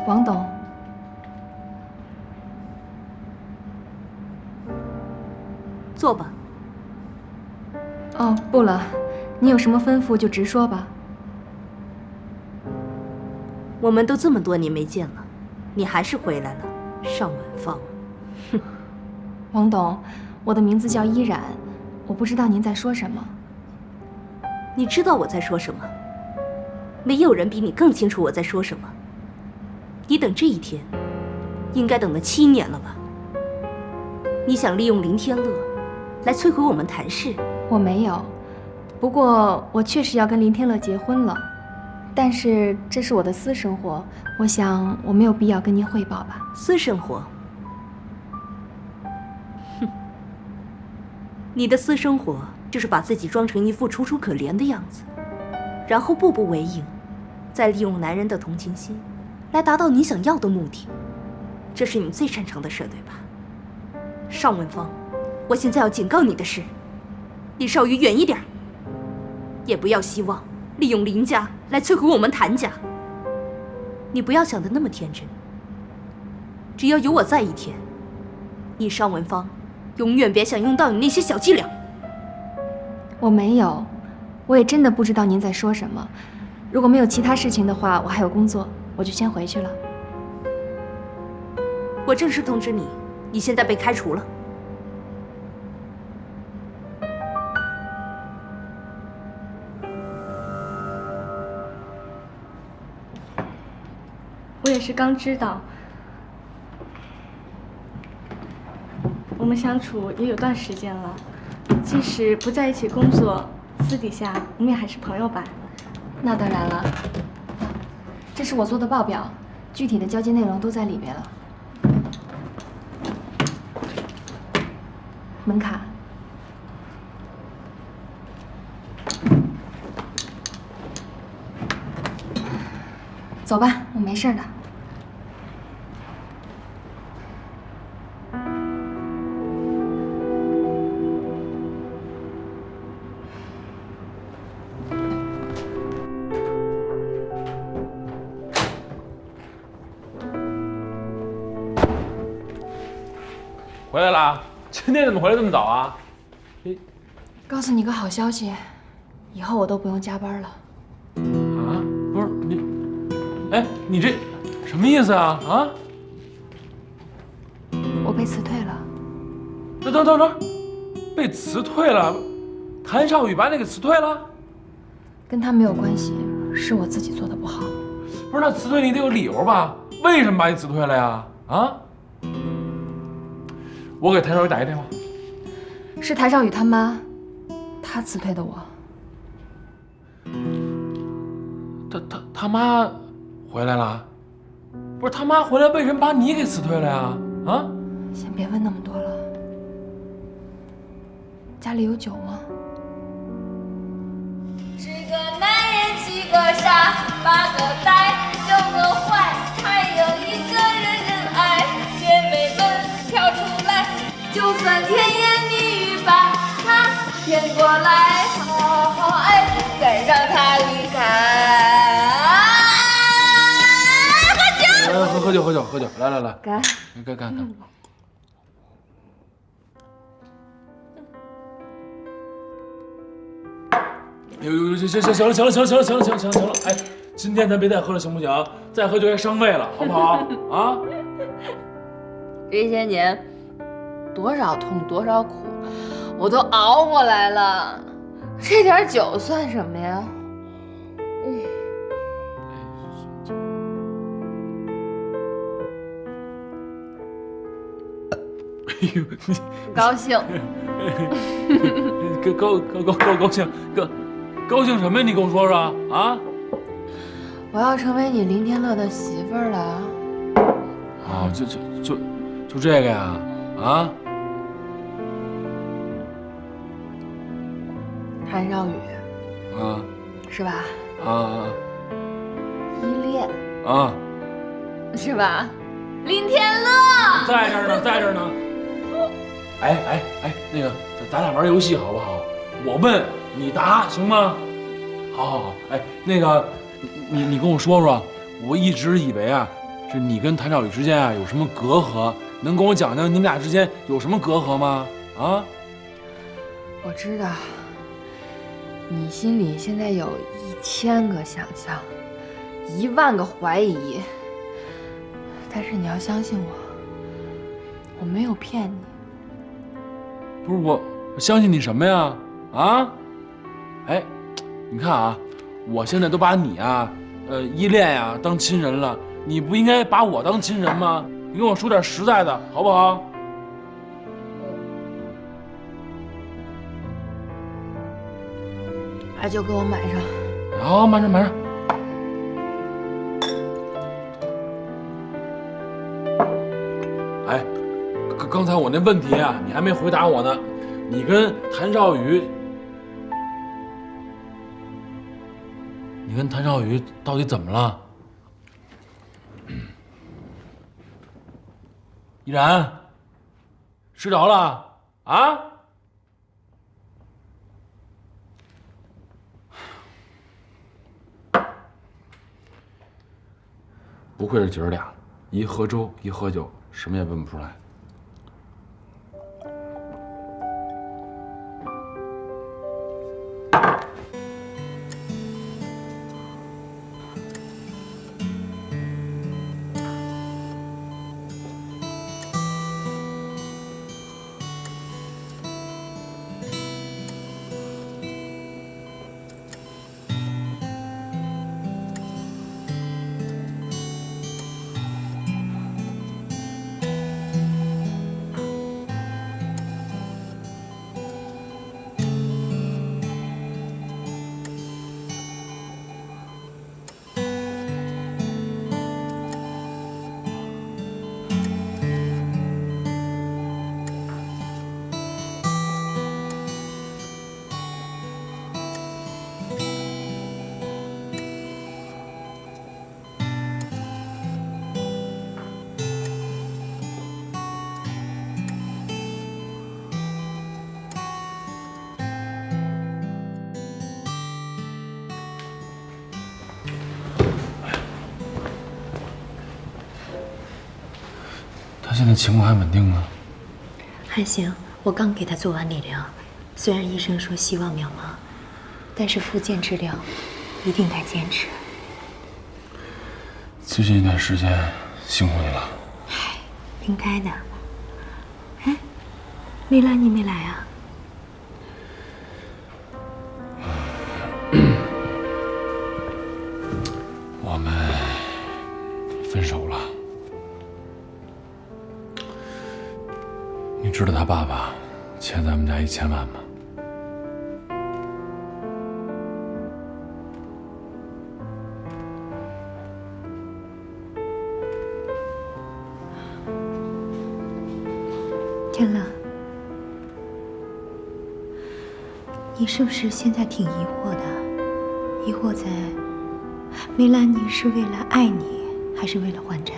王董，坐吧。哦，不了，你有什么吩咐就直说吧。我们都这么多年没见了，你还是回来了，尚文芳。哼，王董，我的名字叫依然，我不知道您在说什么。你知道我在说什么？没有人比你更清楚我在说什么。你等这一天，应该等了7年了吧？你想利用林天乐来摧毁我们谭氏？我没有，不过我确实要跟林天乐结婚了，但是这是我的私生活，我想我没有必要跟您汇报吧。私生活？哼，你的私生活就是把自己装成一副楚楚可怜的样子，然后步步为营，再利用男人的同情心来达到你想要的目的，这是你最擅长的事，对吧？尚文芳，我现在要警告你的是，离少宇远一点，也不要希望利用林家来摧毁我们谭家。你不要想得那么天真，只要有我在一天，你尚文芳永远别想用到你那些小伎俩。我没有，我也真的不知道您在说什么。如果没有其他事情的话，我还有工作，我就先回去了。我正式通知你，你现在被开除了。我也是刚知道，我们相处也有段时间了，即使不在一起工作，私底下我们也还是朋友吧。那当然了，这是我做的报表，具体的交接内容都在里边了。门卡。走吧，我没事的。回来啦？今天怎么回来这么早啊？告诉你个好消息，以后我都不用加班了。啊？不是你，哎，你这什么意思啊？啊？我被辞退了。等，被辞退了？谭少宇把你给辞退了？跟他没有关系，是我自己做的不好。不是，那辞退你得有理由吧？为什么把你辞退了呀？啊？我给谭少宇打一电话。是谭少宇他妈，他辞退的我。他妈回来了？不是他妈回来，为什么把你给辞退了呀？啊？先别问那么多了。家里有酒吗？10个男人7个傻，8个呆，9个坏，还有1个人人爱。姐妹们跳出来，就算甜言蜜语把他骗过来，好好爱，再让他离开。喝酒，来，干。干。行了，哎，今天咱别再喝了，行不行？再喝就该伤胃了，好不好？啊！这些年，多少痛多少苦，我都熬过来了，这点酒算什么呀？哎呦，高兴。高兴，高兴什么呀？你跟我说说啊！我要成为你林天乐的媳妇儿了。啊，就这个呀？啊？谭少宇。啊？是吧？啊。依恋。啊。是吧？林天乐。在这儿呢。哎，那个，咱俩玩游戏好不好？我问你答，行吗？好。哎，那个，你跟我说说，我一直以为啊，这你跟谭少宇之间啊有什么隔阂？能跟我讲讲你们俩之间有什么隔阂吗？啊？我知道，你心里现在有1000个想象，10000个怀疑，但是你要相信我没有骗你。不是我相信你什么呀？啊？哎，你看啊，我现在都把你啊，依恋呀当亲人了，你不应该把我当亲人吗？你跟我说点实在的，好不好？那就给我买上。好，买上买上。哎，刚才我那问题啊，你还没回答我呢。你跟谭少宇，到底怎么了？依然睡着了啊？不愧是姐儿俩，一喝粥一喝酒，什么也问不出来。他现在情况还稳定吗？还行，我刚给他做完理疗，虽然医生说希望渺茫，但是复健治疗一定得坚持。最近一段时间辛苦你了。唉，应该的。哎，梅兰你没来啊？我们分手了。你知道他爸爸欠咱们家1000万吗？天乐，你是不是现在挺疑惑的？疑惑在梅兰妮是为了爱你，还是为了还债？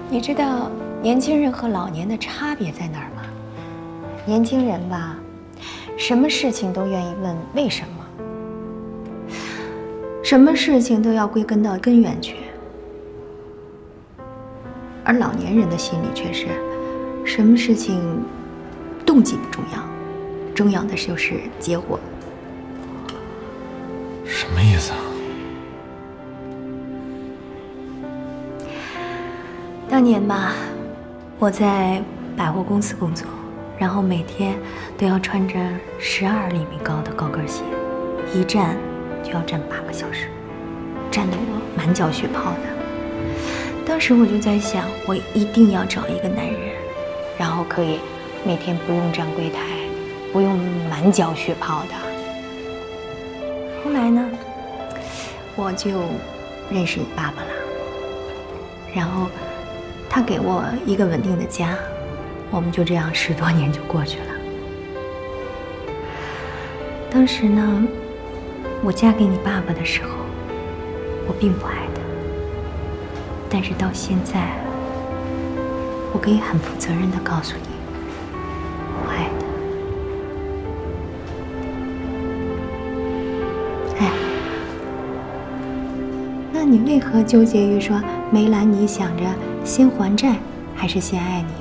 你知道年轻人和老年的差别在哪儿吗？年轻人吧，什么事情都愿意问为什么，什么事情都要归根到根源去。而老年人的心里却是，什么事情动机不重要，重要的就是结果。什么意思啊？当年吧，我在百货公司工作，然后每天都要穿着12厘米高的高跟鞋，一站就要站8个小时，站得我满脚血泡的。当时我就在想，我一定要找一个男人，然后可以每天不用站柜台，不用满脚血泡的。后来呢，我就认识你爸爸了，然后他给我一个稳定的家，我们就这样10多年就过去了。当时呢，我嫁给你爸爸的时候，我并不爱他，但是到现在，我可以很负责任地告诉你，我爱他。你为何纠结于说梅兰妮想着先还债还是先爱你？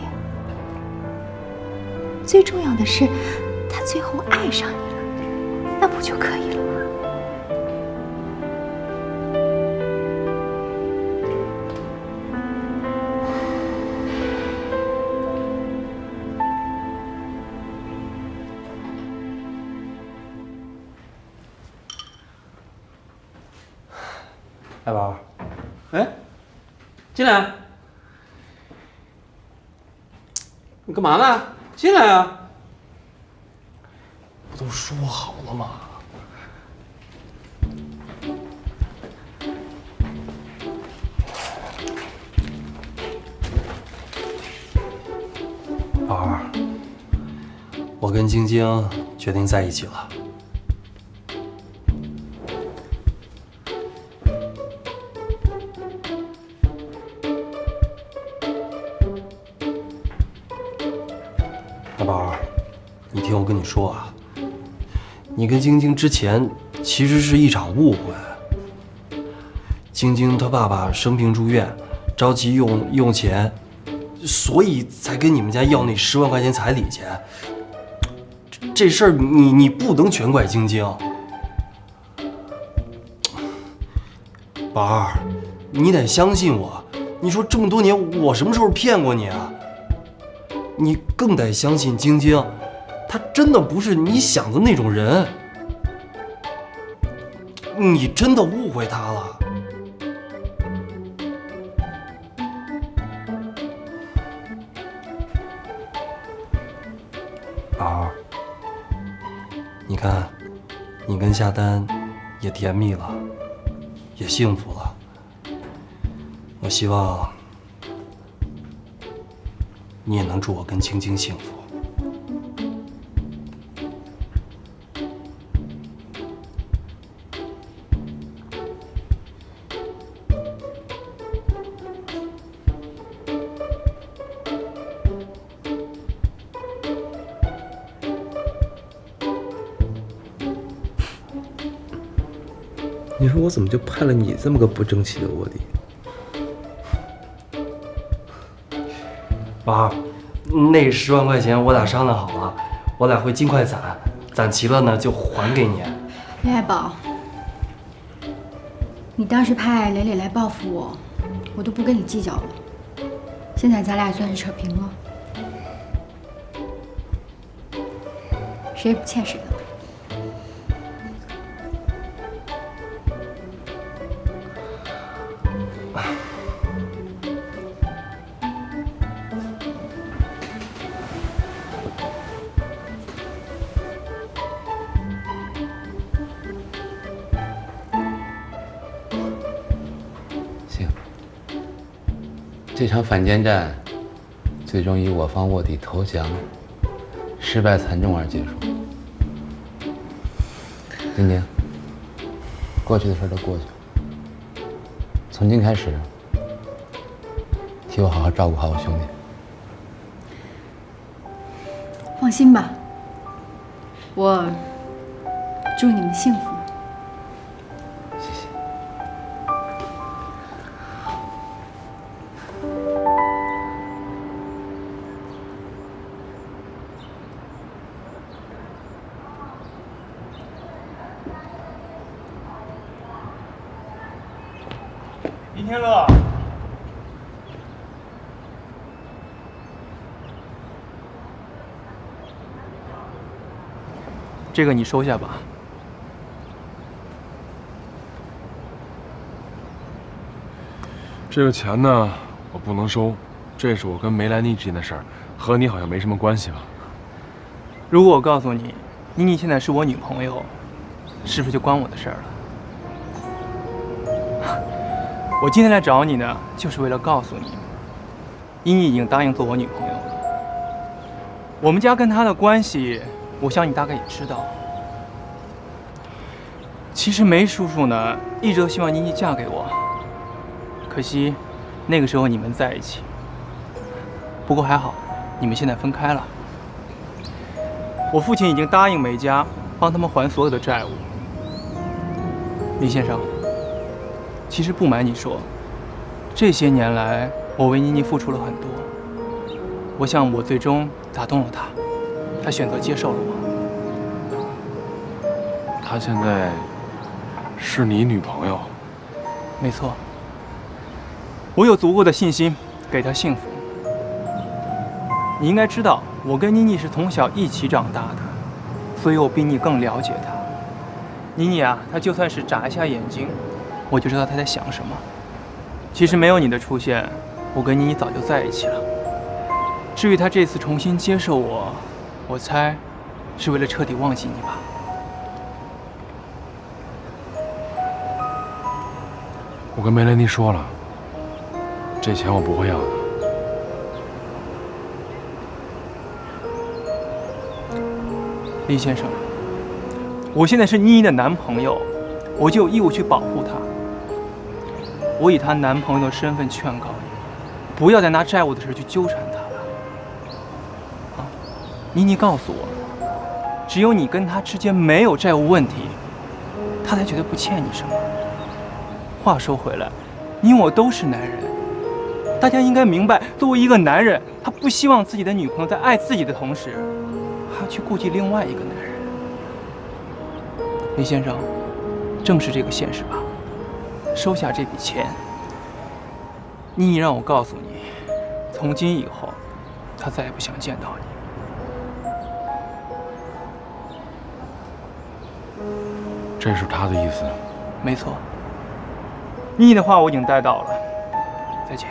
最重要的是，他最后爱上你了，那不就可以了吗？爱宝，哎，进来。你干嘛呢？进来啊！不都说好了吗？宝儿，我跟晶晶决定在一起了。大宝儿，你听我跟你说啊，你跟晶晶之前其实是一场误会。晶晶她爸爸生病住院，着急用钱，所以才跟你们家要那10万块钱彩礼钱。这事儿你不能全怪晶晶。宝儿，你得相信我。你说这么多年，我什么时候骗过你啊？你更得相信晶晶，她真的不是你想的那种人。你真的误会她了。宝儿，你看，你跟夏丹也甜蜜了，也幸福了。我希望你也能祝我跟晶晶幸福。你说我怎么就派了你这么个不争气的卧底？宝儿，那10万块钱我俩商量好了，我俩会尽快攒，攒齐了呢就还给你。岳爱宝，你当时派磊磊来报复我，我都不跟你计较了。现在咱俩也算是扯平了，谁也不欠谁的。这场反间战最终以我方卧底投降、失败惨重而结束。晶晶，过去的事都过去了，从今开始，替我好好照顾好我兄弟。放心吧，我祝你们幸福。谢谢。李天乐，这个你收下吧。这个钱呢，我不能收，这是我跟梅兰妮之间的事儿，和你好像没什么关系吧？如果我告诉你，妮妮现在是我女朋友，是不是就关我的事儿了？我今天来找你呢，就是为了告诉你，妮妮已经答应做我女朋友了。我们家跟她的关系，我想你大概也知道。其实梅叔叔呢，一直都希望妮妮嫁给我，可惜那个时候你们在一起。不过还好，你们现在分开了。我父亲已经答应梅家帮他们还所有的债务。李先生，其实不瞒你说，这些年来我为妮妮付出了很多。我想我最终打动了她，她选择接受了我。她现在是你女朋友？没错，我有足够的信心给她幸福。你应该知道，我跟妮妮是从小一起长大的，所以我比你更了解她。妮妮啊，她就算是眨一下眼睛，我就知道她在想什么。其实没有你的出现，我跟妮妮早就在一起了。至于她这次重新接受我，我猜是为了彻底忘记你吧。我跟梅兰妮说了，这钱我不会要的。李先生，我现在是妮妮的男朋友，我就有义务去保护她。我以她男朋友的身份劝告你，不要再拿债务的事去纠缠她了。啊，妮妮告诉我，只有你跟她之间没有债务问题，她才觉得不欠你什么。话说回来，你我都是男人，大家应该明白，作为一个男人，他不希望自己的女朋友在爱自己的同时，还要去顾及另外一个男人。李先生，正是这个现实吧。收下这笔钱，妮妮让我告诉你，从今以后，她再也不想见到你。这是她的意思？没错。妮妮的话我已经带到了，再见。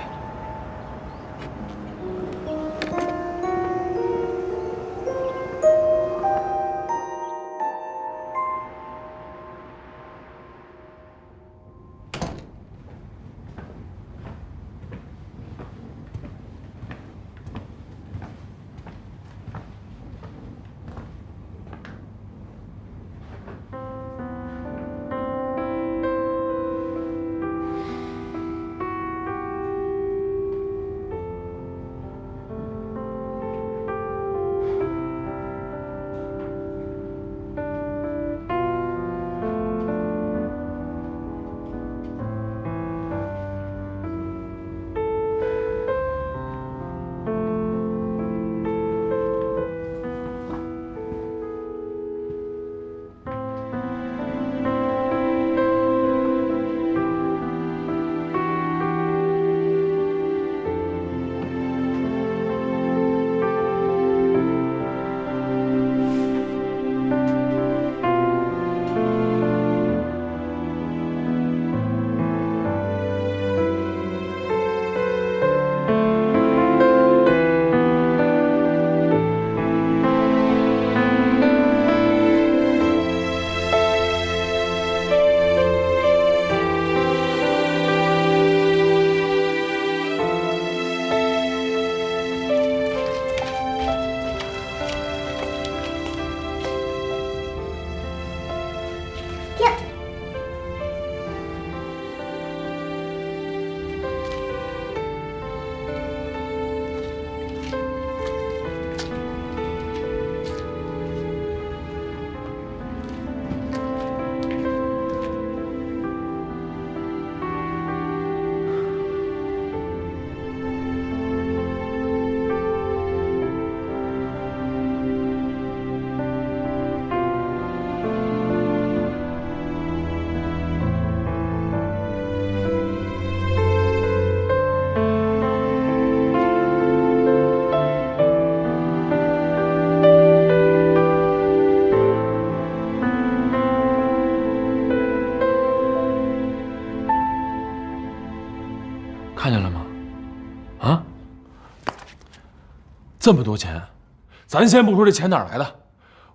看见了吗？啊，这么多钱，咱先不说这钱哪儿来的，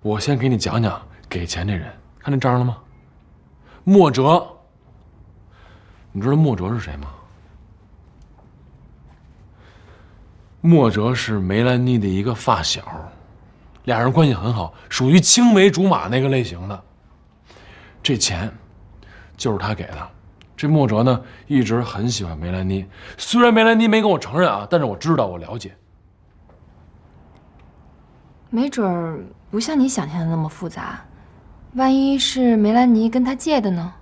我先给你讲讲给钱这人。看这章了吗？莫哲。你知道莫哲是谁吗？莫哲是梅兰妮的一个发小，俩人关系很好，属于青梅竹马那个类型的。这钱就是他给的。这莫哲呢，一直很喜欢梅兰妮，虽然梅兰妮没跟我承认啊，但是我知道，我了解。没准儿不像你想象的那么复杂，万一是梅兰妮跟他借的呢？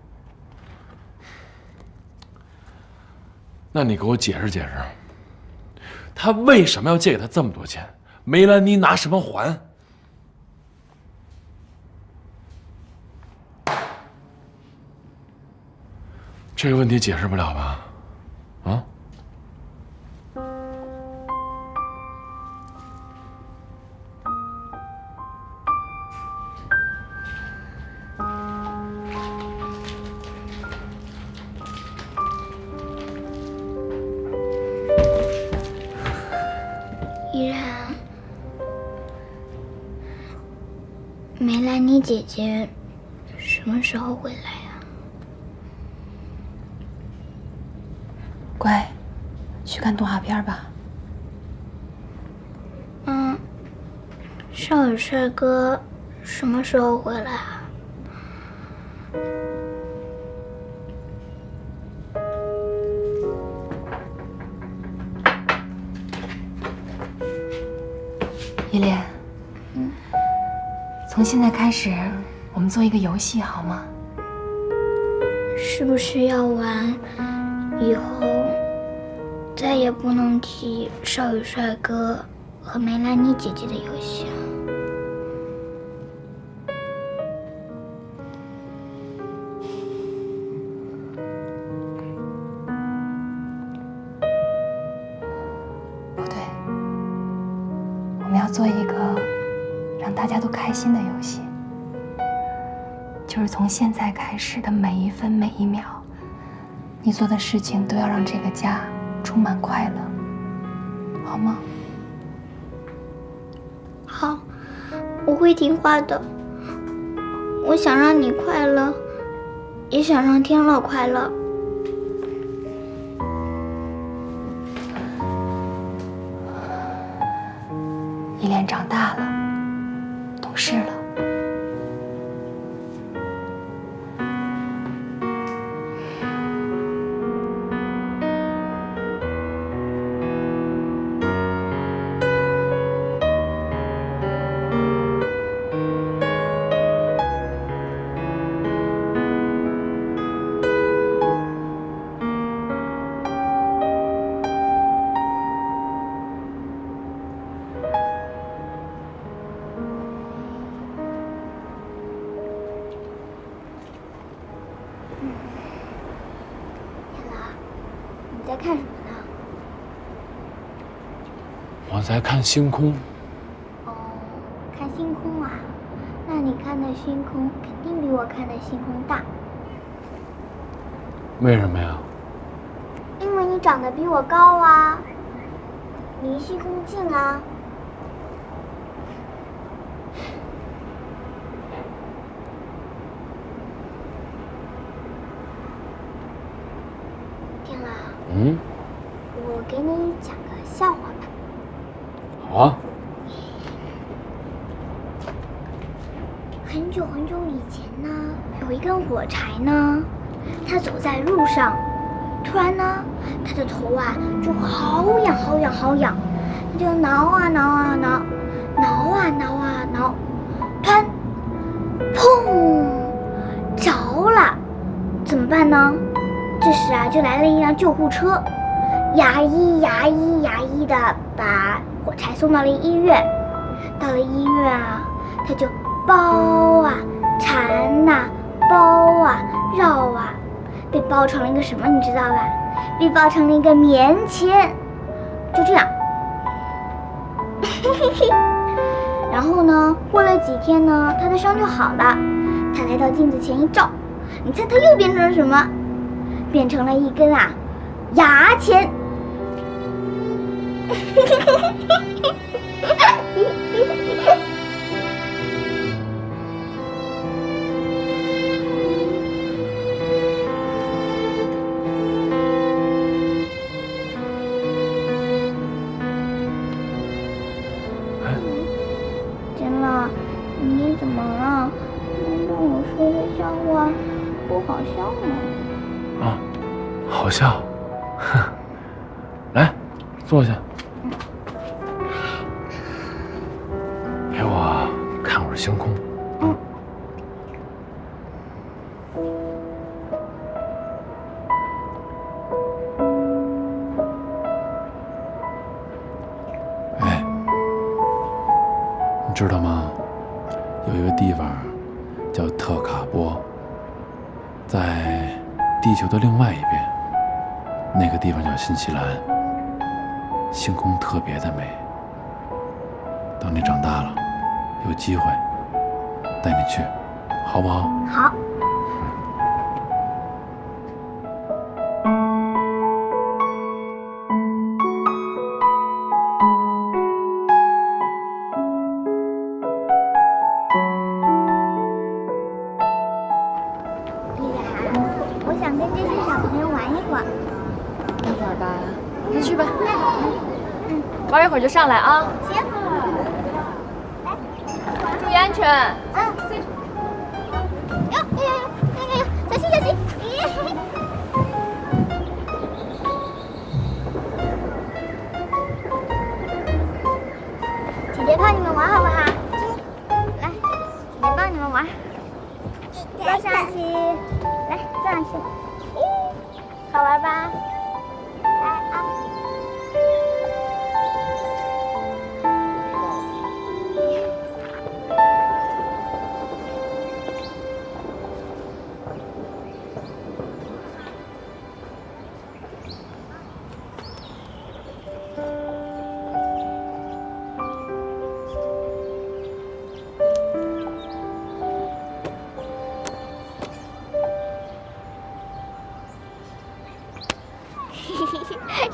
那你给我解释解释，他为什么要借给他这么多钱？梅兰妮拿什么还？这个问题解释不了吧？啊？依然，梅兰妮姐姐什么时候回来呀？乖，去看动画片吧。少羽帅哥什么时候回来啊？依恋，从现在开始，我们做一个游戏好吗？是不是要玩以后再也不能提少羽帅哥和梅兰妮姐姐的游戏啊？不对，我们要做一个让大家都开心的游戏，就是从现在开始的每一分每一秒，你做的事情都要让这个家充满快乐，好吗？好，我会听话的。我想让你快乐，也想让天乐快乐。依恋长大了，懂事了。你在看什么呢？我在看星空。哦，看星空啊？那你看的星空肯定比我看的星空大。为什么呀？因为你长得比我高啊，离星空近啊。天乐，我给你讲个笑话吧。好啊。很久很久以前呢，有一根火柴呢，它走在路上，突然呢，它的头啊就好痒好痒好痒，它就挠啊挠啊挠，挠啊挠啊挠，突然，砰，着了，怎么办呢？这时啊，就来了一辆救护车，牙医的把火柴送到了医院。到了医院啊，他就包啊缠呐，包啊绕啊，被包成了一个什么你知道吧？被包成了一个棉签，就这样。然后呢，过了几天呢，他的伤就好了。他来到镜子前一照，你猜他又变成了什么？变成了一根啊牙签。真的，你怎么了？难道我说的笑话不好笑吗？啊，好笑。来，坐下。陪我看会儿星空。知道吗？有一个地方叫特卡波，在地球的另外一边，那个地方叫新西兰，星空特别的美。等你长大了，有机会带你去，好不好？好。我想跟这些小朋友玩一会儿。一会儿吧，那去吧。玩一会儿就上来啊。行。注意安全。哟，小心小心！姐姐帮你们玩好不好？来，姐姐帮你们玩。坐上去，来坐上去。好玩吧？来啊！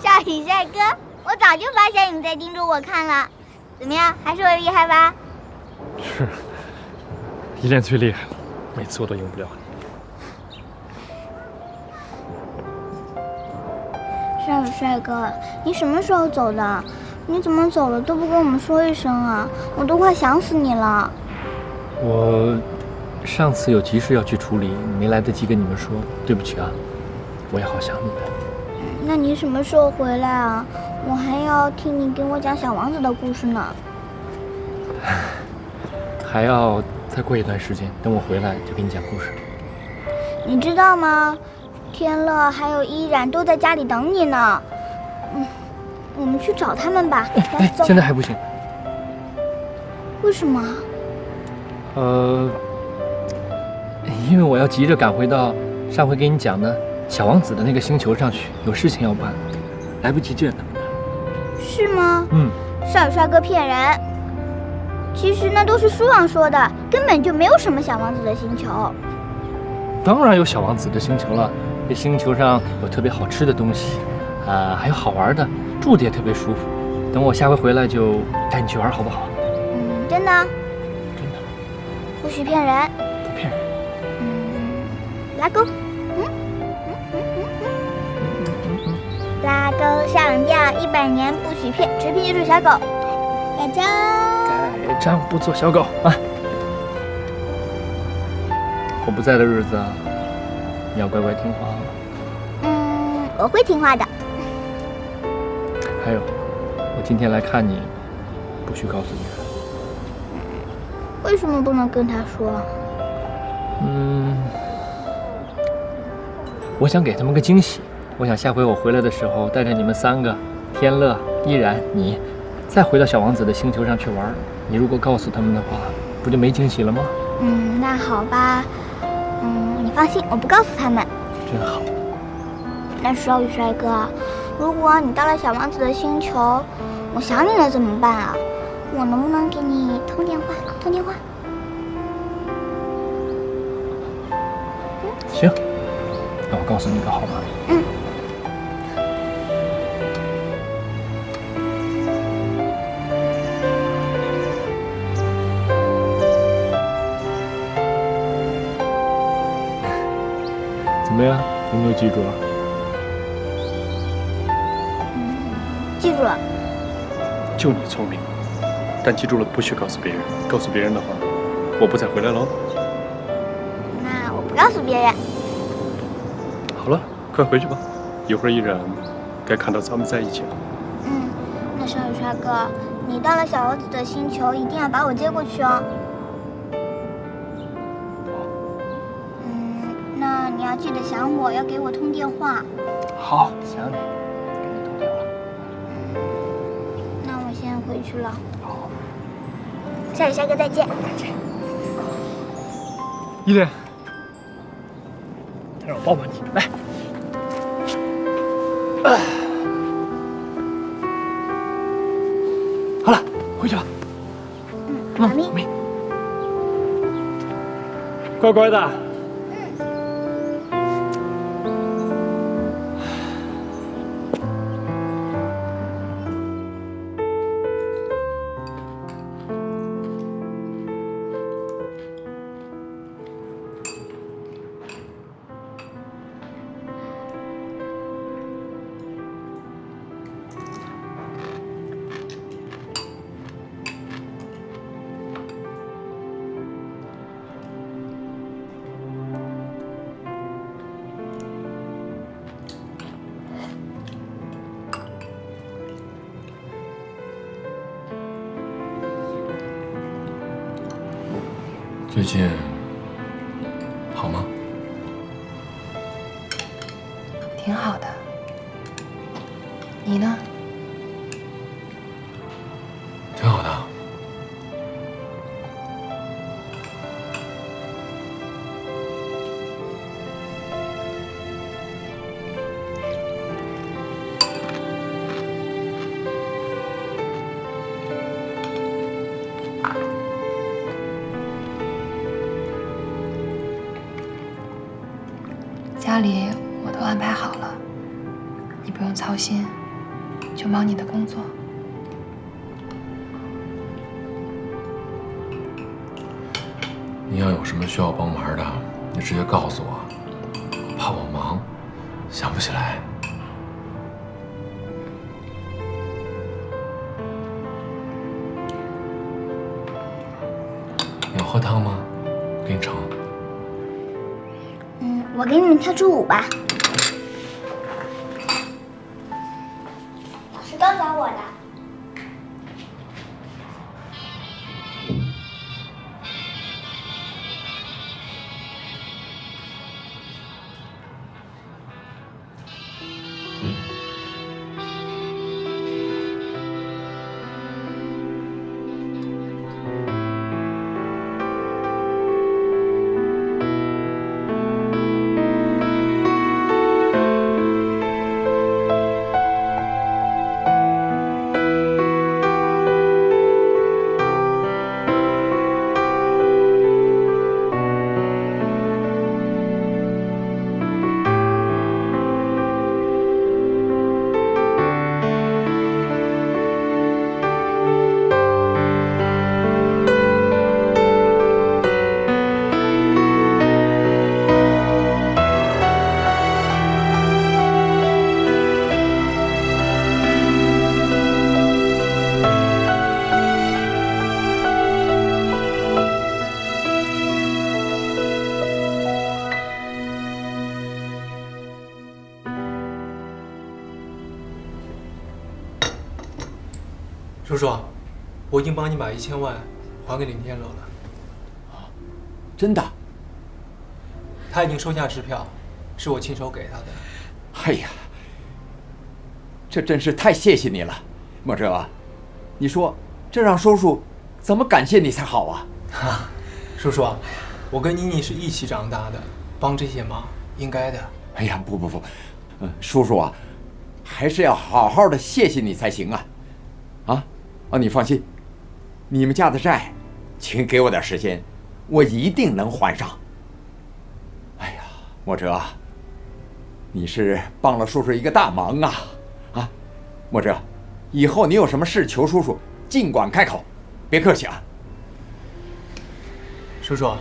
少宇帅哥，我早就发现你在盯着我看了。怎么样，还是我厉害吧？是，依恋最厉害了，每次我都赢不了你。少宇帅哥，你什么时候走的？你怎么走了都不跟我们说一声啊？我都快想死你了。我上次有急事要去处理，没来得及跟你们说，对不起啊。我也好想你们。那你什么时候回来啊？我还要听你给我讲小王子的故事呢。还要再过一段时间，等我回来就给你讲故事。你知道吗？天乐还有依然都在家里等你呢。我们去找他们吧。走。现在还不行。为什么？因为我要急着赶回到上回给你讲的小王子的那个星球上去，有事情要办，来不及见他们。是吗？少宇帅哥骗人。其实那都是书上说的，根本就没有什么小王子的星球。当然有小王子的星球了，这星球上有特别好吃的东西，还有好玩的，住的也特别舒服。等我下回回来就带你去玩，好不好？真的？真的。不许骗人。不骗人。拉钩。拉钩上吊100年不许骗，直皮就是小狗。盖章。盖章不做小狗啊！我不在的日子，你要乖乖听话啊。我会听话的。还有，我今天来看你，不许告诉别人。为什么不能跟他说？我想给他们个惊喜。我想下回我回来的时候，带着你们3个，天乐、依然、你，再回到小王子的星球上去玩。你如果告诉他们的话，不就没惊喜了吗？那好吧。你放心，我不告诉他们。真好。那少宇帅哥，如果你到了小王子的星球，我想你了怎么办啊？我能不能给你通电话？行，那我告诉你个号码。怎么样？有没有记住啊？记住了。就你聪明，但记住了不许告诉别人。告诉别人的话，我不再回来喽。那我不告诉别人。好了，快回去吧，一会儿依然该看到咱们在一起了。那少宇帅哥，你到了小王子的星球，一定要把我接过去哦。那你要记得想我，要给我通电话。好，想你，给你通电话。那我先回去了。好。少爷帅哥再见。依恋，让我抱抱你，来。好了，回去吧。妈咪，乖乖的。最近好吗？挺好的。你呢？挺好的。家里我都安排好了，你不用操心，就忙你的工作。你要有什么需要帮忙的，你直接告诉我，我怕我忙，想不起来。你要喝汤吗？给你盛。我给你们跳支舞吧。老师刚教我的。叔叔，我已经帮你把1000万还给林天乐了。真的？他已经收下支票，是我亲手给他的。哎呀，这真是太谢谢你了，莫哲。你说这让叔叔怎么感谢你才好啊？叔叔，我跟妮妮是一起长大的，帮这些忙应该的。哎呀，不，叔叔啊，还是要好好的谢谢你才行啊！你放心，你们家的债，请给我点时间，我一定能还上。哎呀，莫哲，你是帮了叔叔一个大忙啊！莫哲，以后你有什么事求叔叔，尽管开口，别客气啊。叔叔，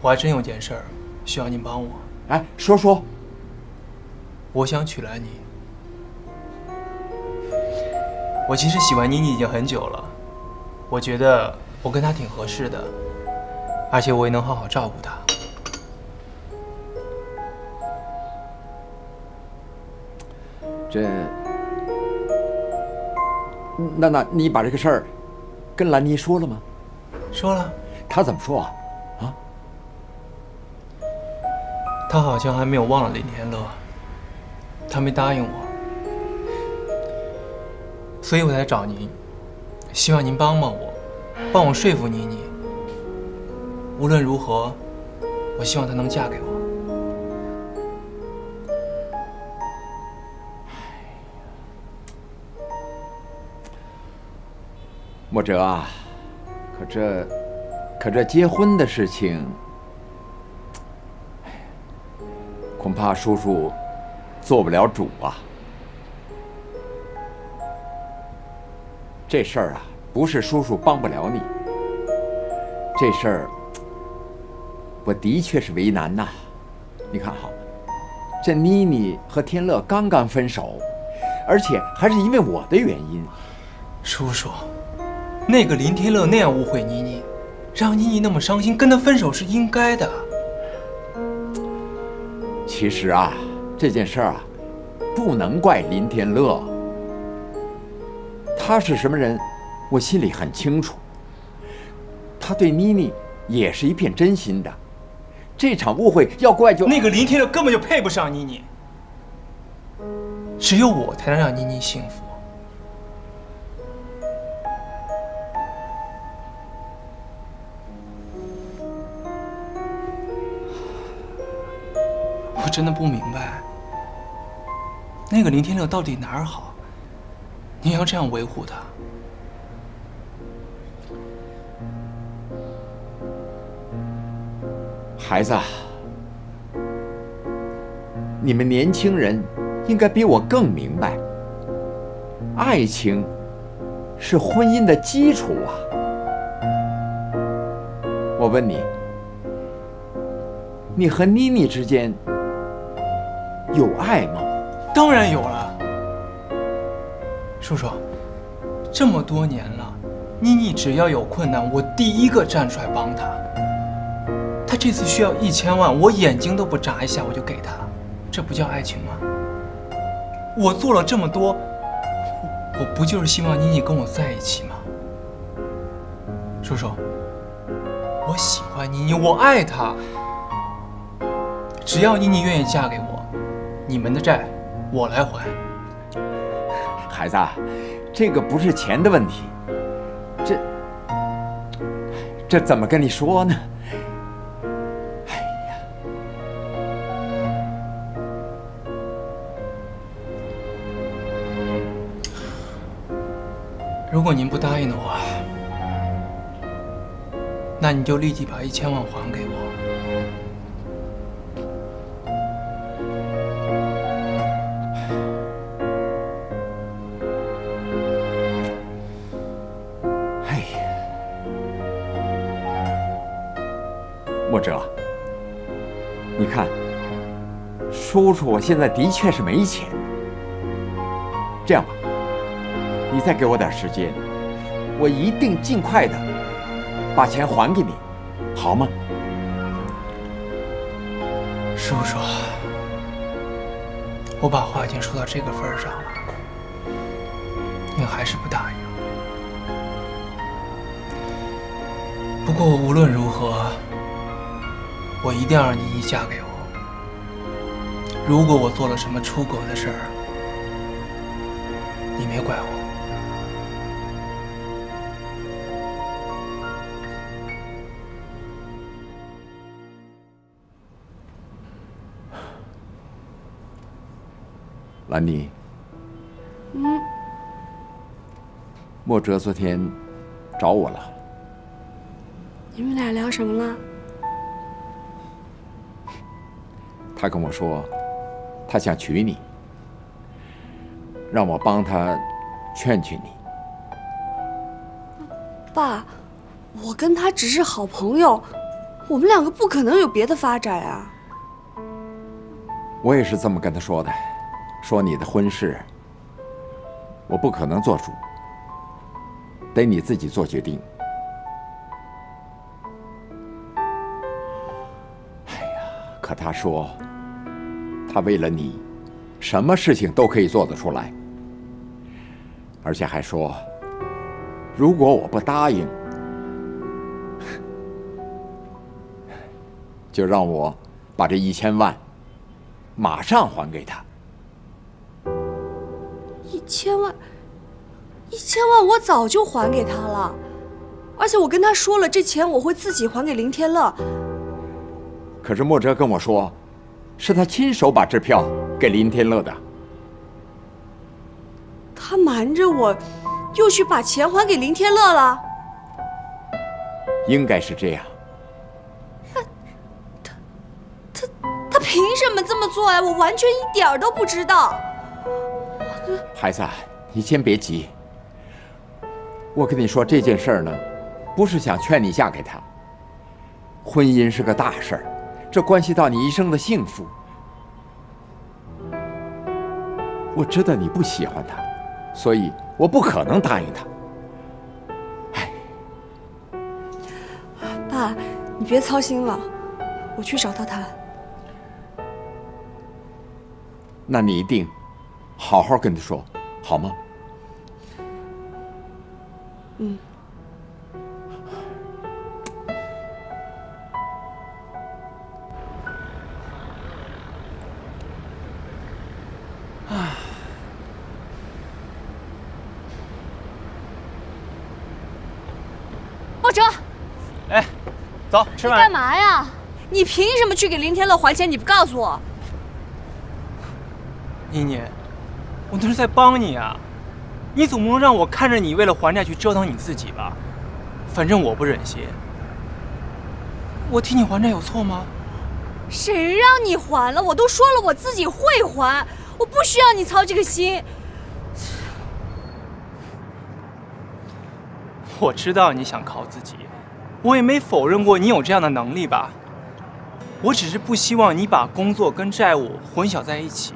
我还真有件事儿需要您帮我。哎，说。我想娶来你。我其实喜欢妮妮已经很久了，我觉得我跟她挺合适的，而且我也能好好照顾她。那你把这个事儿跟兰妮说了吗？说了。她怎么说啊？她好像还没有忘了林天乐，她没答应我。所以我才找您，希望您帮帮我，帮我说服妮妮。无论如何，我希望她能嫁给我。莫哲啊，可这结婚的事情，恐怕叔叔做不了主啊。这事儿啊，不是叔叔帮不了你，这事儿我的确是为难呐。你看哈，这妮妮和天乐刚刚分手，而且还是因为我的原因。叔叔，那个林天乐那样误会妮妮，让妮妮那么伤心，跟他分手是应该的。其实啊，这件事儿啊，不能怪林天乐。他是什么人，我心里很清楚。他对妮妮也是一片真心的。这场误会要怪就那个林天乐根本就配不上妮妮，只有我才能让妮妮幸福。我真的不明白，那个林天乐到底哪儿好？你要这样维护他？孩子，你们年轻人应该比我更明白，爱情是婚姻的基础啊。我问你，你和妮妮之间有爱吗？当然有了。叔叔，这么多年了，妮妮只要有困难，我第一个站出来帮她。她这次需要1000万，我眼睛都不眨一下我就给她，这不叫爱情吗？我做了这么多，我不就是希望妮妮跟我在一起吗？叔叔，我喜欢妮妮，我爱她。只要妮妮愿意嫁给我，你们的债我来还。孩子，这个不是钱的问题，这怎么跟你说呢？哎呀，如果您不答应的话，那你就立即把1000万还给我。莫哲，你看，叔叔我现在的确是没钱。这样吧，你再给我点时间，我一定尽快的把钱还给你，好吗？叔叔，我把话已经说到这个份上了，你还是不答应。不过无论如何，我一定要让妮妮嫁给我。如果我做了什么出格的事儿，你别怪我。兰妮，莫哲昨天找我了。你们俩聊什么了？他跟我说，他想娶你，让我帮他劝劝你。爸，我跟他只是好朋友，我们两个不可能有别的发展啊。我也是这么跟他说的，说你的婚事，我不可能做主，得你自己做决定。哎呀，可他说，他为了你，什么事情都可以做得出来，而且还说，如果我不答应，就让我把这1000万马上还给他。1000万，1000万我早就还给他了，而且我跟他说了，这钱我会自己还给林天乐。可是莫哲跟我说，是他亲手把支票给林天乐的。他瞒着我，又去把钱还给林天乐了。应该是这样。他凭什么这么做呀？我完全一点儿都不知道。孩子，你先别急。我跟你说这件事儿呢，不是想劝你嫁给他。婚姻是个大事儿，这关系到你一生的幸福。我知道你不喜欢他，所以我不可能答应他。爸，你别操心了，我去找他谈。那你一定好好跟他说，好吗？嗯。莫哲，哎，走，吃饭。干嘛呀？你凭什么去给林天乐还钱？你不告诉我？妮妮，我那是在帮你啊！你总不能让我看着你为了还债去折腾你自己吧？反正我不忍心。我替你还债有错吗？谁让你还了？我都说了我自己会还，我不需要你操这个心。我知道你想靠自己，我也没否认过你有这样的能力吧。我只是不希望你把工作跟债务混淆在一起。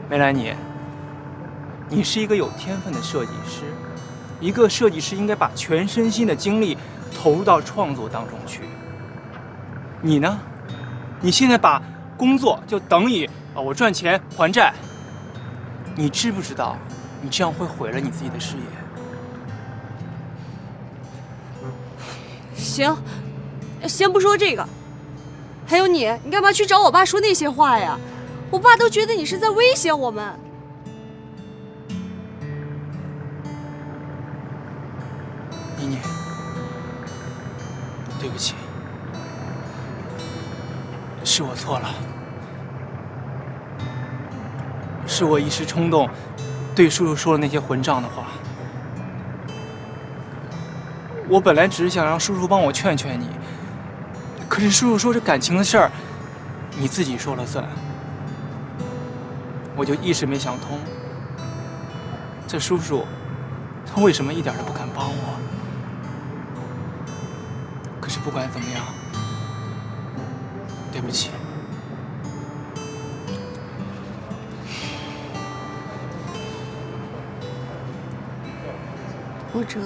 梅兰妮，你是一个有天分的设计师，一个设计师应该把全身心的精力投入到创作当中去。你呢？你现在把工作就等于我赚钱还债，你知不知道你这样会毁了你自己的事业？行，先不说这个，还有你干嘛去找我爸说那些话呀？我爸都觉得你是在威胁我们。妮妮，对不起，是我错了，是我一时冲动，对叔叔说了那些混账的话。我本来只是想让叔叔帮我劝劝你，可是叔叔说这感情的事儿，你自己说了算。我就一时没想通，这叔叔他为什么一点都不肯帮我？可是不管怎么样，对不起。莫哲，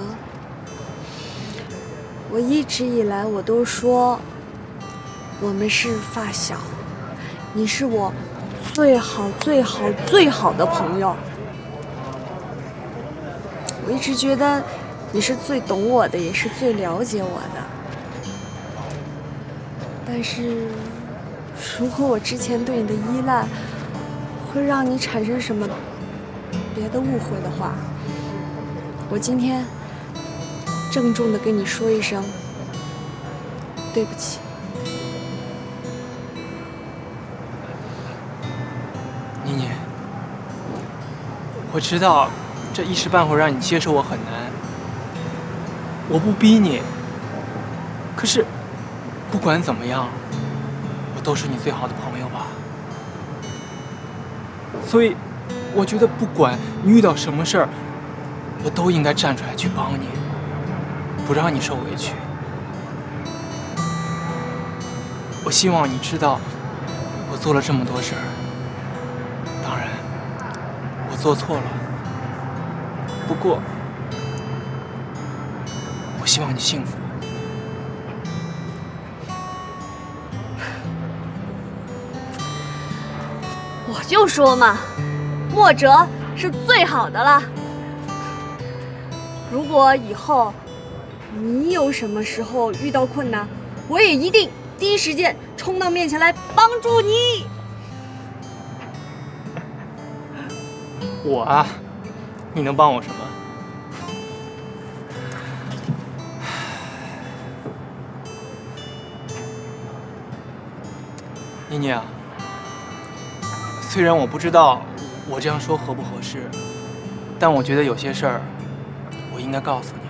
我一直以来我都说我们是发小，你是我最好最好最好的朋友。我一直觉得你是最懂我的，也是最了解我的。但是如果我之前对你的依赖会让你产生什么别的误会的话，我今天郑重地跟你说一声对不起。妮妮，我知道这一时半会儿让你接受我很难，我不逼你，可是不管怎么样，我都是你最好的朋友吧。所以我觉得不管你遇到什么事儿，我都应该站出来去帮你，不让你受委屈。我希望你知道，我做了这么多事儿，当然我做错了，不过我希望你幸福。我就说嘛，莫哲是最好的了。如果以后你有什么时候遇到困难，我也一定第一时间冲到面前来帮助你。我啊，你能帮我什么？妮妮啊，虽然我不知道我这样说合不合适，但我觉得有些事儿我应该告诉你。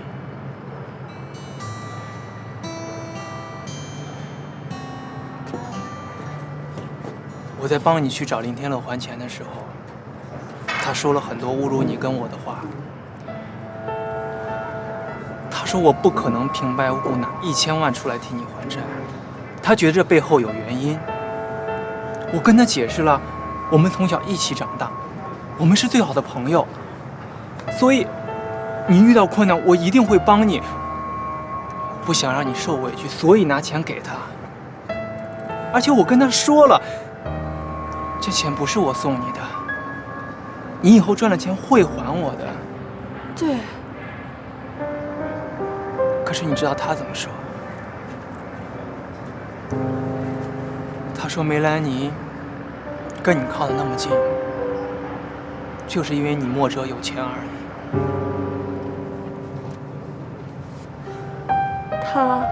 我在帮你去找林天乐还钱的时候，他说了很多侮辱你跟我的话。他说我不可能平白无故拿1000万出来替你还债，他觉得这背后有原因。我跟他解释了，我们从小一起长大，我们是最好的朋友，所以你遇到困难我一定会帮你。我不想让你受委屈，所以拿钱给他。而且我跟他说了，这钱不是我送你的，你以后赚了钱会还我的。对。可是你知道他怎么说？他说梅兰妮跟你靠得那么近，就是因为你墨者有钱而已。他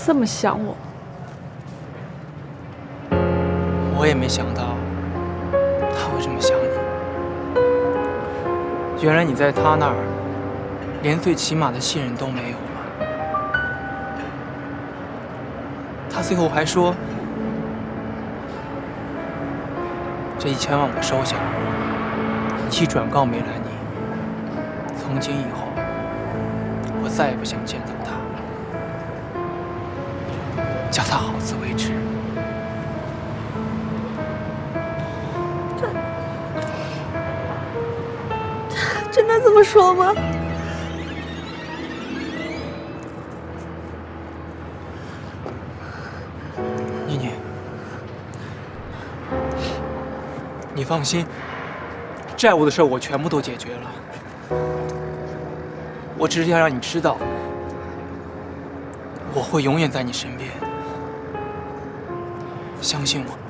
这么想我，我也没想到他会这么想你。原来你在他那儿连最起码的信任都没有了。他最后还说，这1000万我收下，你去转告梅兰妮，从今以后我再也不想见到他，叫他好自为之。真的这么说吗？妮妮，你放心，债务的事我全部都解决了。我只是要让你知道，我会永远在你身边，相信我。